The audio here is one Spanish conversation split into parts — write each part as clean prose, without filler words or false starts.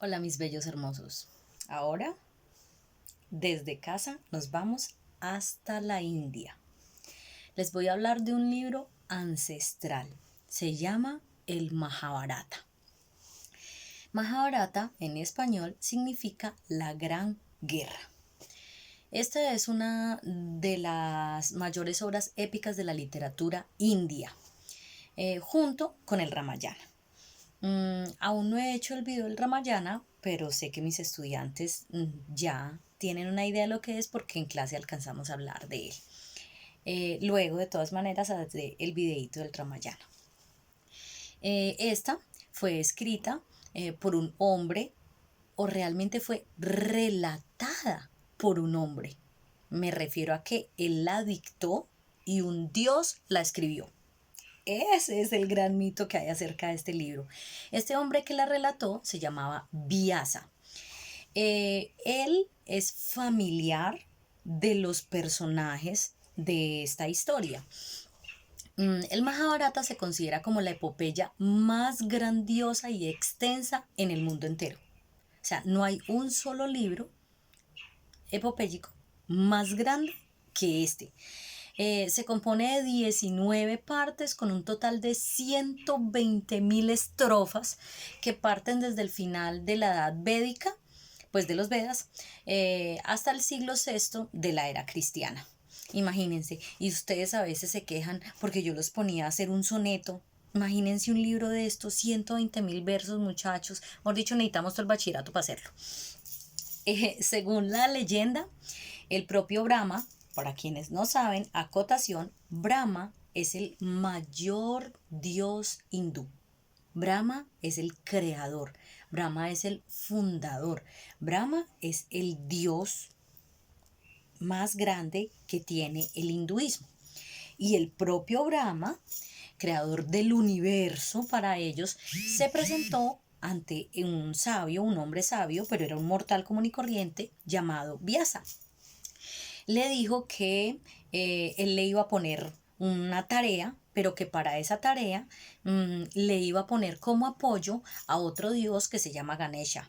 Hola mis bellos hermosos. Ahora, desde casa nos vamos hasta la India. Les voy a hablar de un libro ancestral. Se llama el Mahabharata. Mahabharata en español significa la gran guerra. Esta es una de las mayores obras épicas de la literatura india, junto con el Ramayana. Aún no he hecho el video del Ramayana, pero sé que mis estudiantes ya tienen una idea de lo que es porque en clase alcanzamos a hablar de él. Luego, de todas maneras, haré el videito del Ramayana. Esta fue escrita por un hombre, o realmente fue relatada por un hombre. Me refiero a que él la dictó y un dios la escribió. Ese es el gran mito que hay acerca de este libro. Este hombre que la relató se llamaba Vyasa. Él es familiar de los personajes de esta historia. El Mahabharata se considera como la epopeya más grandiosa y extensa en el mundo entero. O sea, no hay un solo libro epopéyico más grande que este. Se compone de 19 partes con un total de 120.000 estrofas que parten desde el final de la edad védica, pues de los Vedas, hasta el siglo VI de la era cristiana. Imagínense, y ustedes a veces se quejan porque yo los ponía a hacer un soneto. Imagínense un libro de estos 120.000 versos, muchachos. Mejor dicho, necesitamos todo el bachillerato para hacerlo. Según la leyenda, el propio Brahma, para quienes no saben, acotación, Brahma es el mayor dios hindú. Brahma es el creador, Brahma es el fundador, Brahma es el dios más grande que tiene el hinduismo. Y el propio Brahma, creador del universo para ellos, se presentó ante un sabio, un hombre sabio, pero era un mortal común y corriente, llamado Vyasa. Le dijo que él le iba a poner una tarea, pero que para esa tarea le iba a poner como apoyo a otro dios que se llama Ganesha.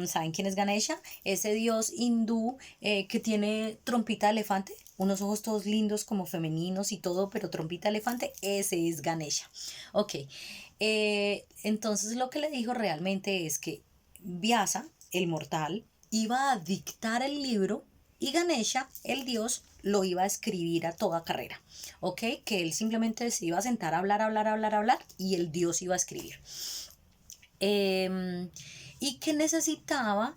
¿Saben quién es Ganesha? Ese dios hindú que tiene trompita de elefante, unos ojos todos lindos como femeninos y todo, pero trompita de elefante, ese es Ganesha. Ok, entonces lo que le dijo realmente es que Vyasa, el mortal, iba a dictar el libro y Ganesha, el dios, lo iba a escribir a toda carrera, ¿ok? Que él simplemente se iba a sentar a hablar, hablar, hablar, hablar y el dios iba a escribir. Y que necesitaba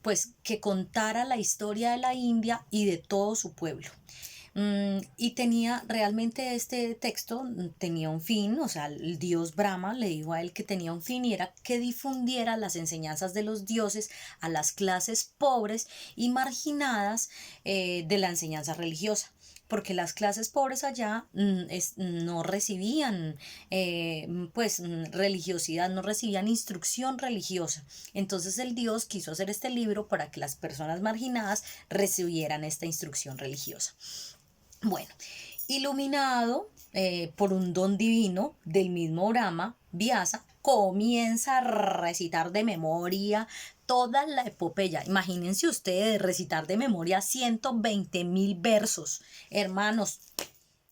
pues que contara la historia de la India y de todo su pueblo. Y tenía realmente este texto, tenía un fin, o sea, el dios Brahma le dijo a él que tenía un fin y era que difundiera las enseñanzas de los dioses a las clases pobres y marginadas de la enseñanza religiosa porque las clases pobres allá no recibían religiosidad, no recibían instrucción religiosa. Entonces el Dios quiso hacer este libro para que las personas marginadas recibieran esta instrucción religiosa. Bueno, iluminado por un don divino del mismo Brahma, Vyasa comienza a recitar de memoria toda la epopeya. Imagínense ustedes recitar de memoria 120.000 versos, hermanos.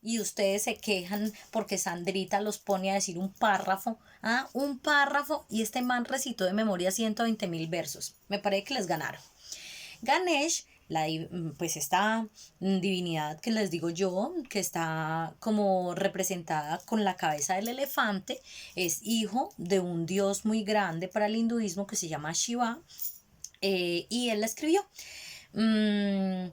Y ustedes se quejan porque Sandrita los pone a decir un párrafo, un párrafo, y este man recitó de memoria 120.000 versos. Me parece que les ganaron. Ganesh, pues esta divinidad que les digo yo, que está como representada con la cabeza del elefante, es hijo de un dios muy grande para el hinduismo que se llama Shiva, y él la escribió. La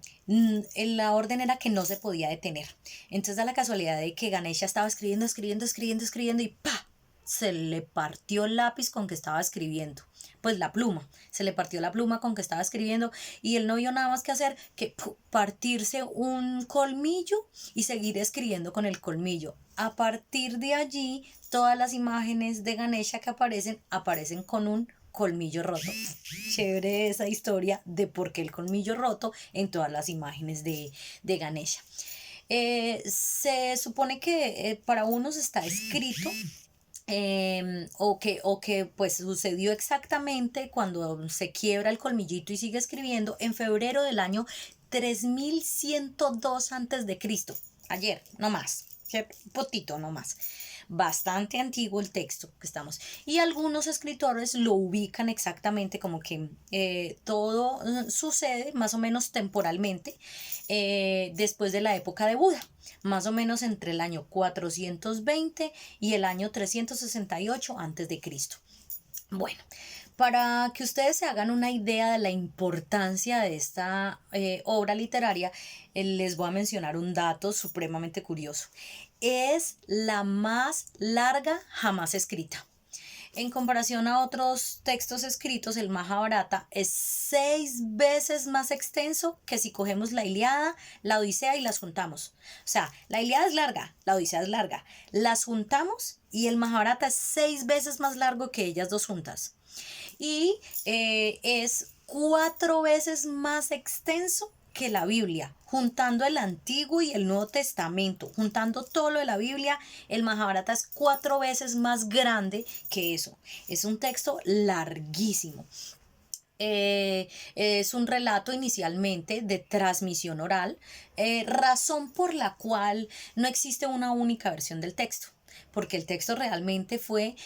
orden era que no se podía detener. Entonces da la casualidad de que Ganesha estaba escribiendo, escribiendo, escribiendo, escribiendo y ¡pa! Se le partió el lápiz con que estaba escribiendo. Pues la pluma, se le partió la pluma con que estaba escribiendo y él no vio nada más que hacer que partirse un colmillo y seguir escribiendo con el colmillo. A partir de allí, todas las imágenes de Ganesha que aparecen con un colmillo roto. Chévere esa historia de por qué el colmillo roto en todas las imágenes de Ganesha. Se supone que para unos está escrito o que pues sucedió exactamente cuando se quiebra el colmillito y sigue escribiendo en febrero del año 3102 antes de Cristo. Ayer, no más, potito, no más. Bastante antiguo el texto que estamos. Y algunos escritores lo ubican exactamente como que todo sucede más o menos temporalmente después de la época de Buda, más o menos entre el año 420 y el año 368 antes de Cristo. Bueno, para que ustedes se hagan una idea de la importancia de esta obra literaria, les voy a mencionar un dato supremamente curioso. Es la más larga jamás escrita. En comparación a otros textos escritos, el Mahabharata es 6 veces más extenso que si cogemos la Ilíada, la Odisea y las juntamos. O sea, la Ilíada es larga, la Odisea es larga. Las juntamos y el Mahabharata es 6 veces más largo que ellas dos juntas. Y es 4 veces más extenso que la Biblia, juntando el Antiguo y el Nuevo Testamento, juntando todo lo de la Biblia, el Mahabharata es 4 veces más grande que eso. Es un texto larguísimo. Es un relato inicialmente de transmisión oral, razón por la cual no existe una única versión del texto, porque el texto realmente fue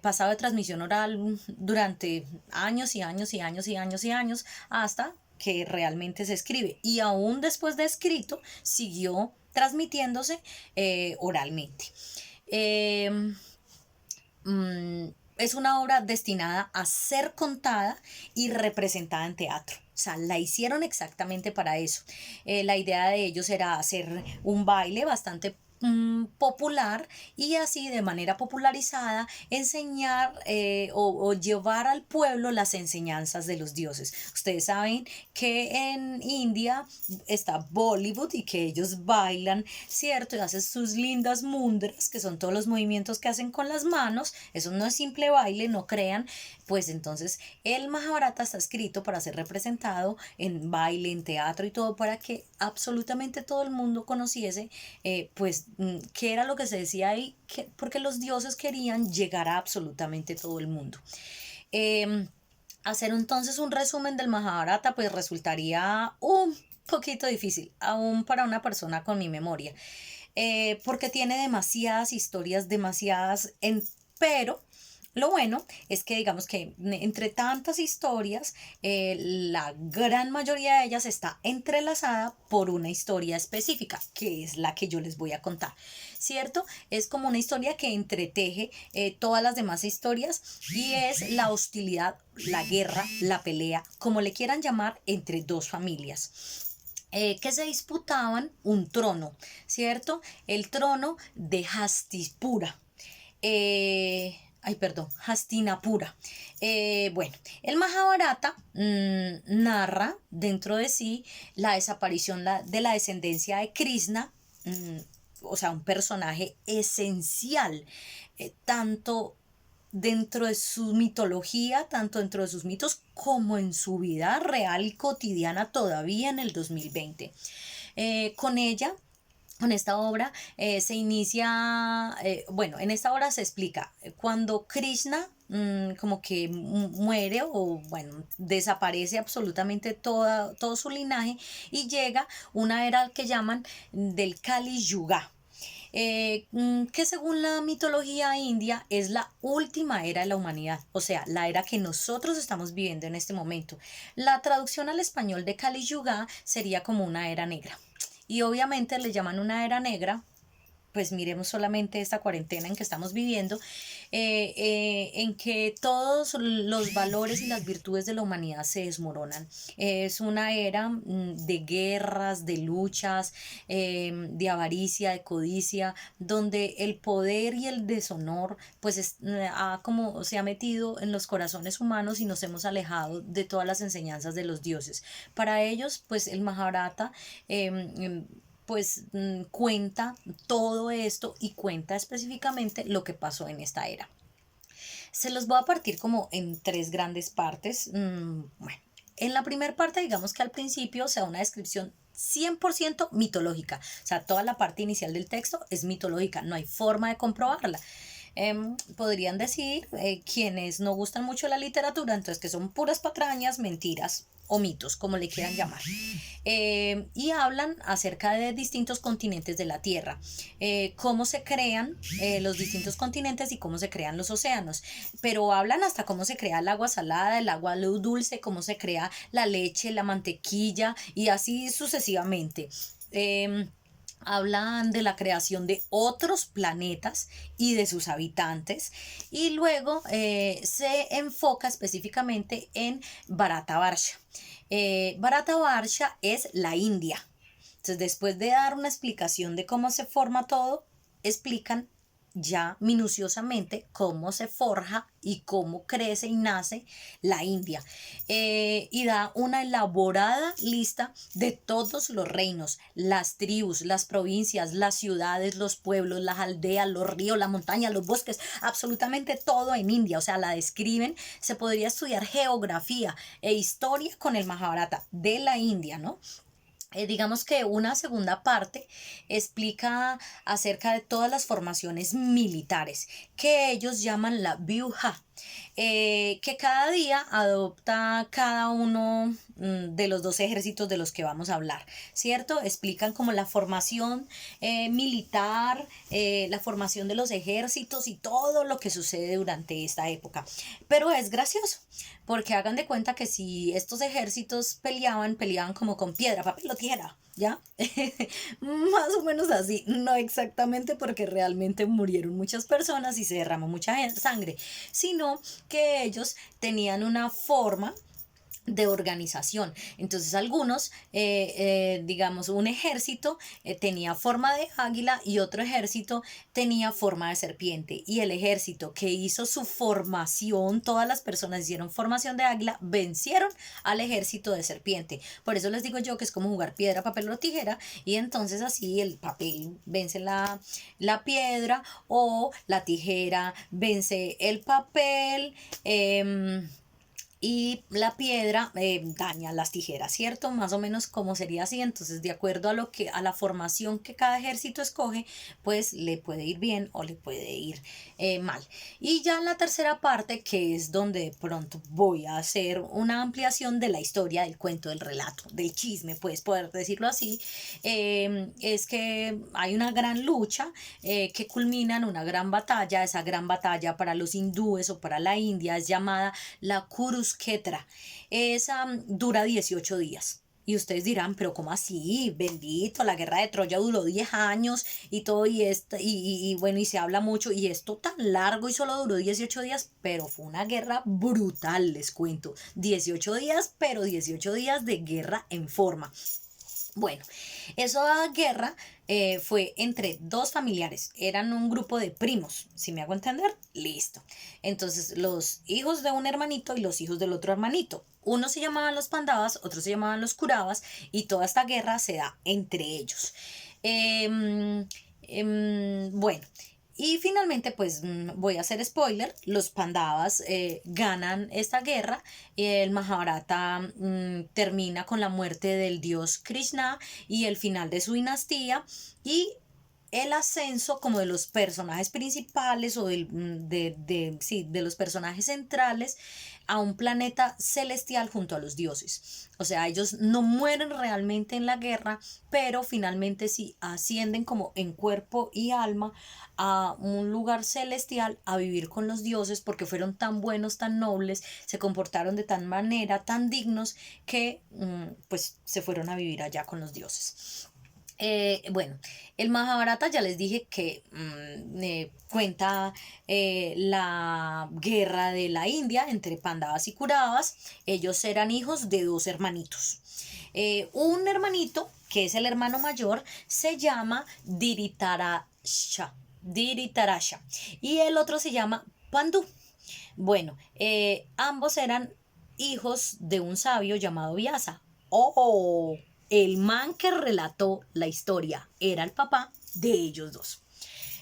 pasado de transmisión oral durante años y años y años y años y años hasta que realmente se escribe, y aún después de escrito siguió transmitiéndose oralmente. Eh, es una obra destinada a ser contada y representada en teatro. O sea, la hicieron exactamente para eso. La idea de ellos era hacer un baile bastante popular y así de manera popularizada enseñar o llevar al pueblo las enseñanzas de los dioses. Ustedes saben que en India está Bollywood y que ellos bailan, ¿cierto? Y hacen sus lindas mundras, que son todos los movimientos que hacen con las manos. Eso no es simple baile, no crean. Pues entonces el Mahabharata está escrito para ser representado en baile, en teatro y todo, para que absolutamente todo el mundo conociese pues qué era lo que se decía ahí, porque los dioses querían llegar a absolutamente todo el mundo. Eh, Hacer entonces un resumen del Mahabharata pues resultaría un poquito difícil, aún para una persona con mi memoria, porque tiene demasiadas historias, pero lo bueno es que digamos que entre tantas historias, la gran mayoría de ellas está entrelazada por una historia específica, que es la que yo les voy a contar, ¿cierto? Es como una historia que entreteje todas las demás historias y es la hostilidad, la guerra, la pelea, como le quieran llamar, entre dos familias. Que se disputaban un trono, ¿cierto? El trono de Hastipura. Ay, perdón, Hastinapura. Bueno, el Mahabharata narra dentro de sí la desaparición de la descendencia de Krishna, o sea, un personaje esencial, tanto dentro de su mitología, tanto dentro de sus mitos, como en su vida real y cotidiana todavía en el 2020. Con ella, con esta obra se inicia, bueno, en esta obra se explica cuando Krishna como que muere o bueno, desaparece absolutamente todo su linaje y llega una era que llaman del Kali Yuga. Que según la mitología india es la última era de la humanidad, o sea, la era que nosotros estamos viviendo en este momento. La traducción al español de Kali Yuga sería como una era negra. Y obviamente le llaman una era negra, pues miremos solamente esta cuarentena en que estamos viviendo, en que todos los valores y las virtudes de la humanidad se desmoronan. Es una era de guerras, de luchas, de avaricia, de codicia, donde el poder y el deshonor pues como se ha metido en los corazones humanos y nos hemos alejado de todas las enseñanzas de los dioses. Para ellos pues el Mahabharata pues cuenta todo esto y cuenta específicamente lo que pasó en esta era. Se los voy a partir como en tres grandes partes. Bueno, en la primera parte digamos que al principio se da una descripción 100% mitológica, o sea, toda la parte inicial del texto es mitológica, no hay forma de comprobarla. podrían decir quienes no gustan mucho la literatura, entonces que son puras patrañas, mentiras o mitos, como le quieran llamar. Y hablan acerca de distintos continentes de la Tierra, cómo se crean los distintos continentes y cómo se crean los océanos, pero hablan hasta cómo se crea el agua salada, el agua dulce, cómo se crea la leche, la mantequilla y así sucesivamente. Hablan de la creación de otros planetas y de sus habitantes, y luego se enfoca específicamente en Bharatavarsha. Bharatavarsha es la India. Entonces, después de dar una explicación de cómo se forma todo, explican ya minuciosamente cómo se forja y cómo crece y nace la India, y da una elaborada lista de todos los reinos, las tribus, las provincias, las ciudades, los pueblos, las aldeas, los ríos, la montaña, los bosques, absolutamente todo en India. O sea, la describen. Se podría estudiar geografía e historia con el Mahabharata de la India, ¿no? Digamos que una segunda parte explica acerca de todas las formaciones militares que ellos llaman la Vyuha, que cada día adopta cada uno de los dos ejércitos de los que vamos a hablar, ¿cierto? Explican como la formación militar, la formación de los ejércitos y todo lo que sucede durante esta época. Pero es gracioso, porque hagan de cuenta que si estos ejércitos peleaban como con piedra, papel o tijera, ¿ya? Más o menos así, no exactamente porque realmente murieron muchas personas y se derramó mucha sangre, sino que ellos tenían una forma de organización. Entonces algunos, digamos, un ejército tenía forma de águila y otro ejército tenía forma de serpiente, y el ejército que hizo su formación, todas las personas hicieron formación de águila, vencieron al ejército de serpiente. Por eso les digo yo que es como jugar piedra, papel o tijera, y entonces así el papel vence la piedra o la tijera vence el papel. Y la piedra daña las tijeras, ¿cierto? Más o menos como sería así. Entonces, de acuerdo a la formación que cada ejército escoge, pues le puede ir bien o le puede ir mal. Y ya en la tercera parte, que es donde de pronto voy a hacer una ampliación de la historia, del cuento, del relato, del chisme, puedes poder decirlo así, es que hay una gran lucha que culmina en una gran batalla. Esa gran batalla para los hindúes o para la India es llamada la Kurukshetra. Esa dura 18 días. Y ustedes dirán, pero ¿cómo así? Bendito, la guerra de Troya duró 10 años y todo, y bueno, y se habla mucho, y esto tan largo y solo duró 18 días, pero fue una guerra brutal, les cuento. 18 días, pero 18 días de guerra en forma. Bueno, esa guerra fue entre dos familiares, eran un grupo de primos, si me hago entender, listo. Entonces, los hijos de un hermanito y los hijos del otro hermanito. Unos se llamaban los Pandavas, otros se llamaban los Kuravas, y toda esta guerra se da entre ellos. Bueno, y finalmente, pues voy a hacer spoiler, los Pandavas ganan esta guerra, y el Mahabharata termina con la muerte del dios Krishna y el final de su dinastía y el ascenso como de los personajes principales o sí, de los personajes centrales a un planeta celestial junto a los dioses. O sea, ellos no mueren realmente en la guerra, pero finalmente sí ascienden como en cuerpo y alma a un lugar celestial a vivir con los dioses, porque fueron tan buenos, tan nobles, se comportaron de tan manera, tan dignos, que pues se fueron a vivir allá con los dioses. Bueno, el Mahabharata ya les dije que cuenta la guerra de la India entre Pandavas y Kuravas. Ellos eran hijos de dos hermanitos. Un hermanito, que es el hermano mayor, se llama Dhritarashtra, y el otro se llama Pandú. Bueno, ambos eran hijos de un sabio llamado Vyasa. ¡Oh! El man que relató la historia era el papá de ellos dos.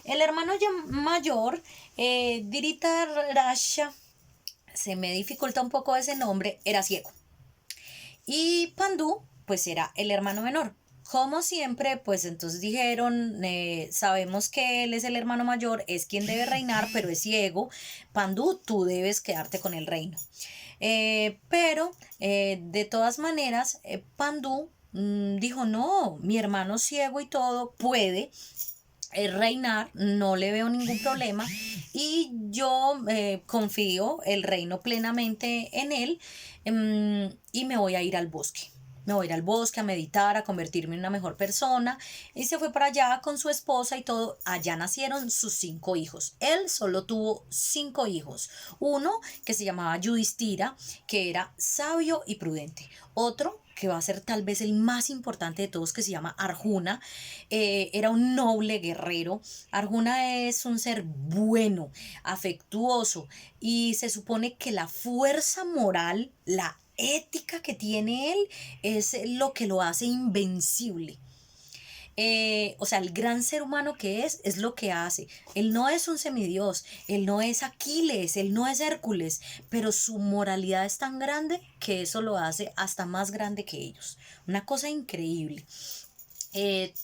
El hermano mayor, Dhritarashtra, se me dificulta un poco ese nombre, era ciego. Y Pandú, pues era el hermano menor. Como siempre, pues entonces dijeron, sabemos que él es el hermano mayor, es quien debe reinar, pero es ciego. Pandú, tú debes quedarte con el reino. Pero de todas maneras, Pandú dijo, no, mi hermano ciego y todo puede reinar, no le veo ningún problema y yo confío el reino plenamente en él, y me voy a ir al bosque. Me voy a ir al bosque a meditar, a convertirme en una mejor persona. Y se fue para allá con su esposa y todo. Allá nacieron sus 5 hijos. Él solo tuvo 5 hijos. Uno que se llamaba Yudhishthira, que era sabio y prudente. Otro que va a ser tal vez el más importante de todos, que se llama Arjuna. Era un noble guerrero. Arjuna es un ser bueno, afectuoso, y se supone que la fuerza moral, la ética que tiene él, es lo que lo hace invencible. O sea, el gran ser humano que es lo que hace. Él no es un semidios, él no es Aquiles, él no es Hércules, pero su moralidad es tan grande que eso lo hace hasta más grande que ellos. Una cosa increíble.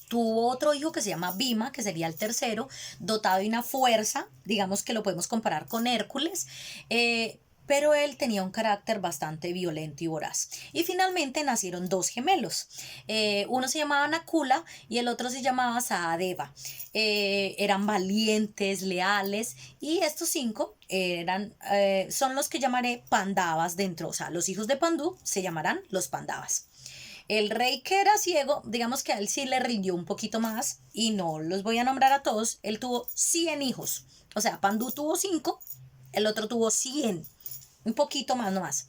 Tuvo otro hijo que se llama Bhima, que sería el tercero, dotado de una fuerza, digamos que lo podemos comparar con Hércules, pero él tenía un carácter bastante violento y voraz. Y finalmente nacieron 2 gemelos. Uno se llamaba Nakula y el otro se llamaba Sahadeva. Eran valientes, leales, y estos 5 son los que llamaré Pandavas dentro. O sea, los hijos de Pandú se llamarán los Pandavas. El rey que era ciego, digamos que a él sí le rindió un poquito más, y no los voy a nombrar a todos. Él tuvo 100 hijos. O sea, Pandú tuvo 5, el otro tuvo 100, un poquito más nomás.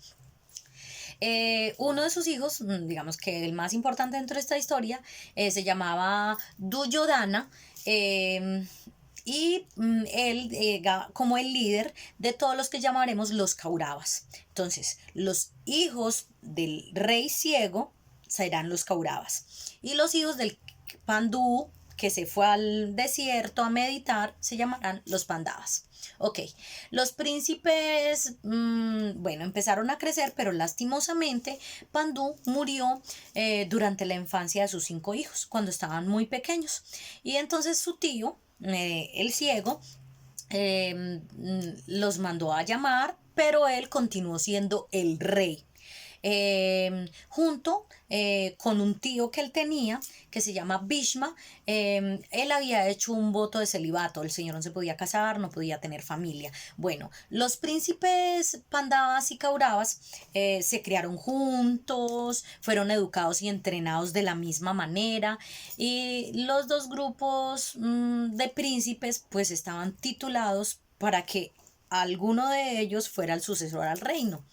Uno de sus hijos, digamos que el más importante dentro de esta historia, se llamaba Duryodhana. Y él como el líder de todos los que llamaremos los Kauravas. Entonces, los hijos del rey ciego serán los Kauravas. Y los hijos del Pandú, que se fue al desierto a meditar, se llamarán los Pandavas. Ok, los príncipes, bueno, empezaron a crecer, pero lastimosamente Pandú murió durante la infancia de sus 5 hijos, cuando estaban muy pequeños. Y entonces su tío, el ciego, los mandó a llamar, pero él continuó siendo el rey. Junto con un tío que él tenía, que se llama Bhishma. Él había hecho un voto de celibato, el señor no se podía casar, no podía tener familia. Bueno, los príncipes Pandavas y Kauravas se criaron juntos, fueron educados y entrenados de la misma manera, y los dos grupos de príncipes pues estaban titulados para que alguno de ellos fuera el sucesor al reino.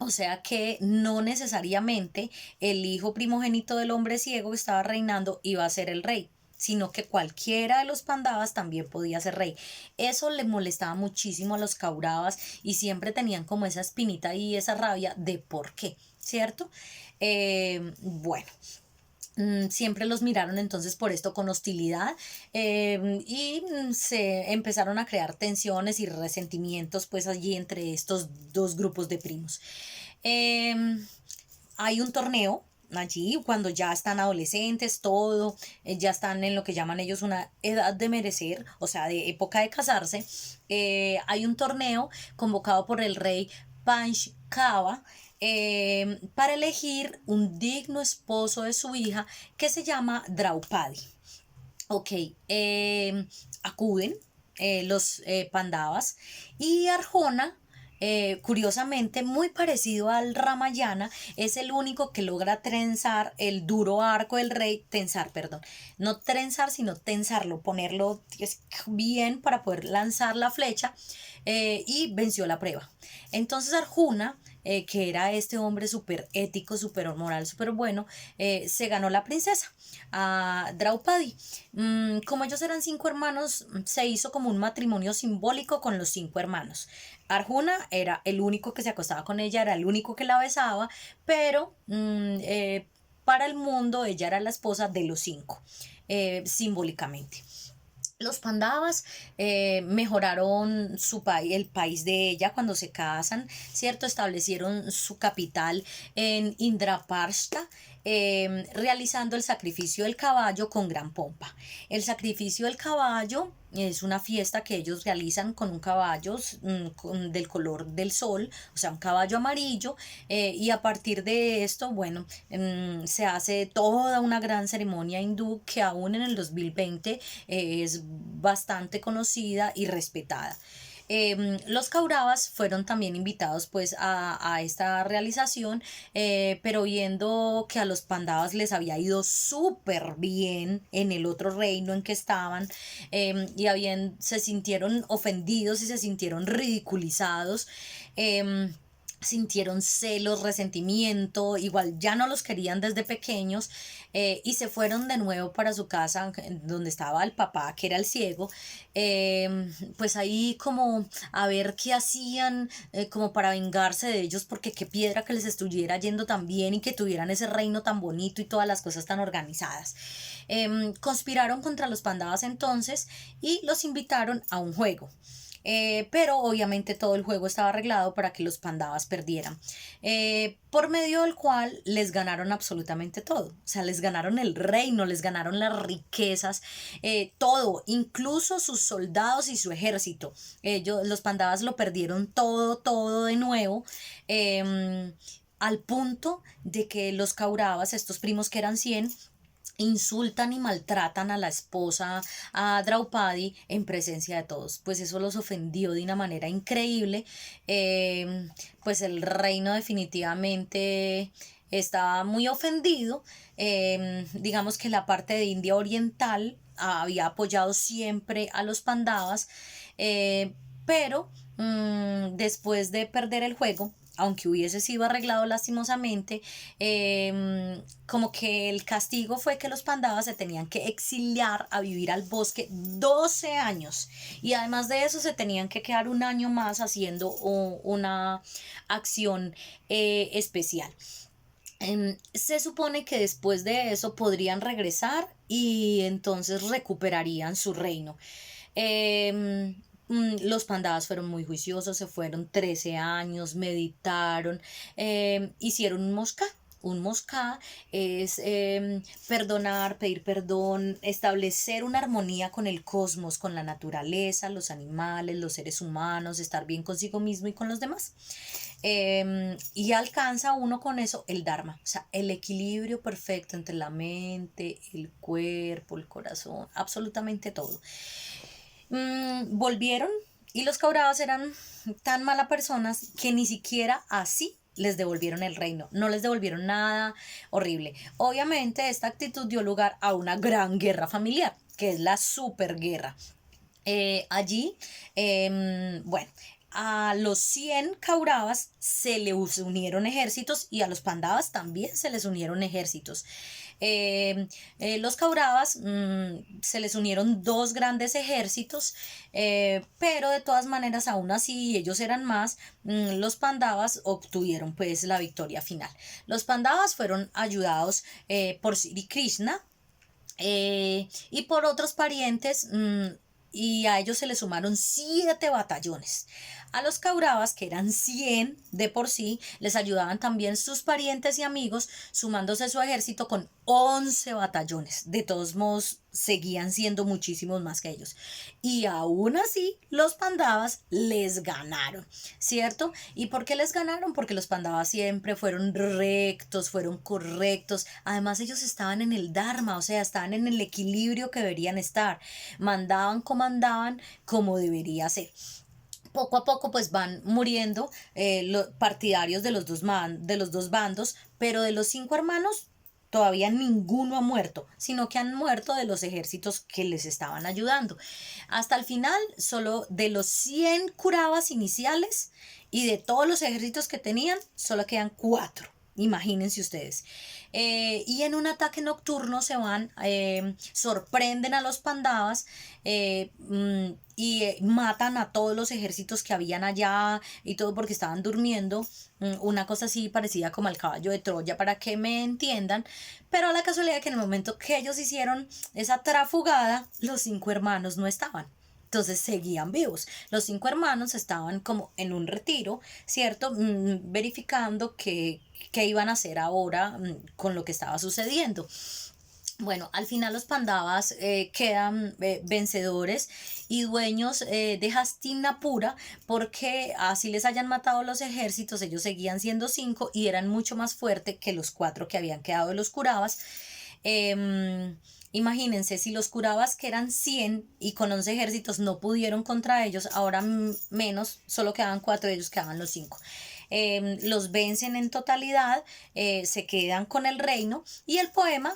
O sea que no necesariamente el hijo primogénito del hombre ciego que estaba reinando iba a ser el rey, sino que cualquiera de los Pandavas también podía ser rey. Eso le molestaba muchísimo a los Kauravas, y siempre tenían como esa espinita y esa rabia de por qué, ¿cierto? Bueno, siempre los miraron entonces por esto con hostilidad, y se empezaron a crear tensiones y resentimientos pues allí entre estos dos grupos de primos. Hay un torneo allí cuando ya están adolescentes, todo, ya están en lo que llaman ellos una edad de merecer, o sea, de época de casarse. Hay un torneo convocado por el rey Panchkava, para elegir un digno esposo de su hija, que se llama Draupadi. Ok, acuden los Pandavas, y Arjona, curiosamente muy parecido al Ramayana, es el único que logra trenzar el duro arco del rey, tensar, perdón, no trenzar sino tensarlo, ponerlo bien para poder lanzar la flecha, y venció la prueba. Entonces Arjuna, que era este hombre súper ético, súper moral, súper bueno, se ganó la princesa, a Draupadi. Como ellos eran 5 hermanos, se hizo como un matrimonio simbólico con los 5 hermanos. Arjuna era el único que se acostaba con ella, era el único que la besaba, pero para el mundo ella era la esposa de los 5, simbólicamente. Los Pandavas mejoraron el país de ella cuando se casan, ¿cierto? Establecieron su capital en Indraprastha, realizando el sacrificio del caballo con gran pompa. El sacrificio del caballo es una fiesta que ellos realizan con un caballo del color del sol, o sea, un caballo amarillo, y a partir de esto, bueno, se hace toda una gran ceremonia hindú que aún en el 2020 es bastante conocida y respetada. Los Kauravas fueron también invitados pues a esta realización, pero viendo que a los Pandavas les había ido súper bien en el otro reino en que estaban, se sintieron ofendidos y se sintieron ridiculizados. Sintieron celos, resentimiento, igual ya no los querían desde pequeños, y se fueron de nuevo para su casa donde estaba el papá, que era el ciego, pues ahí como a ver qué hacían, como para vengarse de ellos, porque qué piedra que les estuviera yendo tan bien y que tuvieran ese reino tan bonito y todas las cosas tan organizadas. Conspiraron contra los Pandavas entonces y los invitaron a un juego. Pero obviamente todo el juego estaba arreglado para que los Pandavas perdieran, por medio del cual les ganaron absolutamente todo. O sea, les ganaron el reino, les ganaron las riquezas, todo, incluso sus soldados y su ejército. Los Pandavas lo perdieron todo, todo de nuevo. Al punto de que los Kauravas, estos primos que eran 100, insultan y maltratan a la esposa, a Draupadi, en presencia de todos. Pues eso los ofendió de una manera increíble. Pues el reino definitivamente estaba muy ofendido. Digamos que la parte de India Oriental había apoyado siempre a los Pandavas, pero después de perder el juego, aunque hubiese sido arreglado lastimosamente, como que el castigo fue que los Pandavas se tenían que exiliar a vivir al bosque 12 años, y además de eso se tenían que quedar un año más haciendo una acción especial. Se supone que después de eso podrían regresar y entonces recuperarían su reino. Los Pandavas fueron muy juiciosos, se fueron 13 años, meditaron, hicieron un mosca. Un mosca es perdonar, pedir perdón, establecer una armonía con el cosmos, con la naturaleza, los animales, los seres humanos, estar bien consigo mismo y con los demás. Y alcanza uno con eso el Dharma, o sea, el equilibrio perfecto entre la mente, el cuerpo, el corazón, absolutamente todo. Volvieron y los Kauravas eran tan malas personas que ni siquiera así les devolvieron el reino, no les devolvieron nada horrible. Obviamente esta actitud dio lugar a una gran guerra familiar, que es la superguerra. Allí, bueno, a los 100 Kauravas se les unieron ejércitos y a los Pandavas también se les unieron ejércitos. Los Kauravas se les unieron dos grandes ejércitos, pero de todas maneras, aún así, ellos eran más. Los Pandavas obtuvieron pues la victoria final. Los Pandavas fueron ayudados por Sri Krishna, y por otros parientes, y a ellos se les sumaron 7 batallones. A los Kauravas, que eran 100 de por sí, les ayudaban también sus parientes y amigos, sumándose su ejército con 11 batallones. De todos modos, seguían siendo muchísimos más que ellos. Y aún así, los Pandavas les ganaron, ¿cierto? ¿Y por qué les ganaron? Porque los Pandavas siempre fueron rectos, fueron correctos. Además, ellos estaban en el Dharma, o sea, estaban en el equilibrio que deberían estar. Mandaban, comandaban como debería ser. Poco a poco pues van muriendo los partidarios de de los dos bandos, pero de los 5 hermanos todavía ninguno ha muerto, sino que han muerto de los ejércitos que les estaban ayudando. Hasta el final, solo de los 100 Kauravas iniciales y de todos los ejércitos que tenían, solo quedan 4. Imagínense ustedes. Y en un ataque nocturno se van, sorprenden a los Pandavas, y matan a todos los ejércitos que habían allá y todo porque estaban durmiendo. Una cosa así parecida como el caballo de Troya para que me entiendan. Pero la casualidad que en el momento que ellos hicieron esa trafugada, los 5 hermanos no estaban. Entonces seguían vivos. Los 5 hermanos estaban como en un retiro, ¿cierto? Verificando qué iban a hacer ahora, con lo que estaba sucediendo. Bueno, al final los Pandavas quedan vencedores y dueños de Hastinapura, porque así les hayan matado los ejércitos, ellos seguían siendo 5 y eran mucho más fuertes que los 4 que habían quedado de los Kuravas. Imagínense, si los Kuravas, que eran 100 y con 11 ejércitos, no pudieron contra ellos, ahora menos, solo quedaban 4, ellos quedaban los 5. Los vencen en totalidad, se quedan con el reino y el poema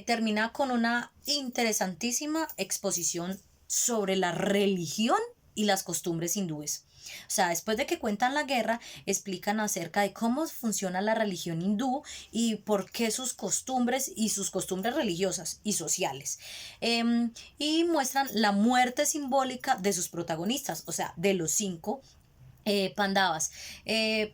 termina con una interesantísima exposición sobre la religión y las costumbres hindúes. O sea, después de que cuentan la guerra, explican acerca de cómo funciona la religión hindú y por qué sus costumbres religiosas y sociales. Y muestran la muerte simbólica de sus protagonistas, o sea, de los 5 Pandavas,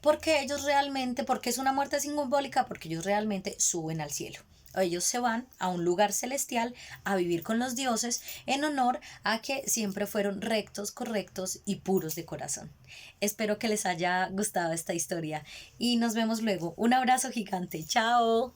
porque ellos realmente, porque es una muerte simbólica, porque ellos realmente suben al cielo. Ellos se van a un lugar celestial a vivir con los dioses en honor a que siempre fueron rectos, correctos y puros de corazón. Espero que les haya gustado esta historia y nos vemos luego. Un abrazo gigante. Chao.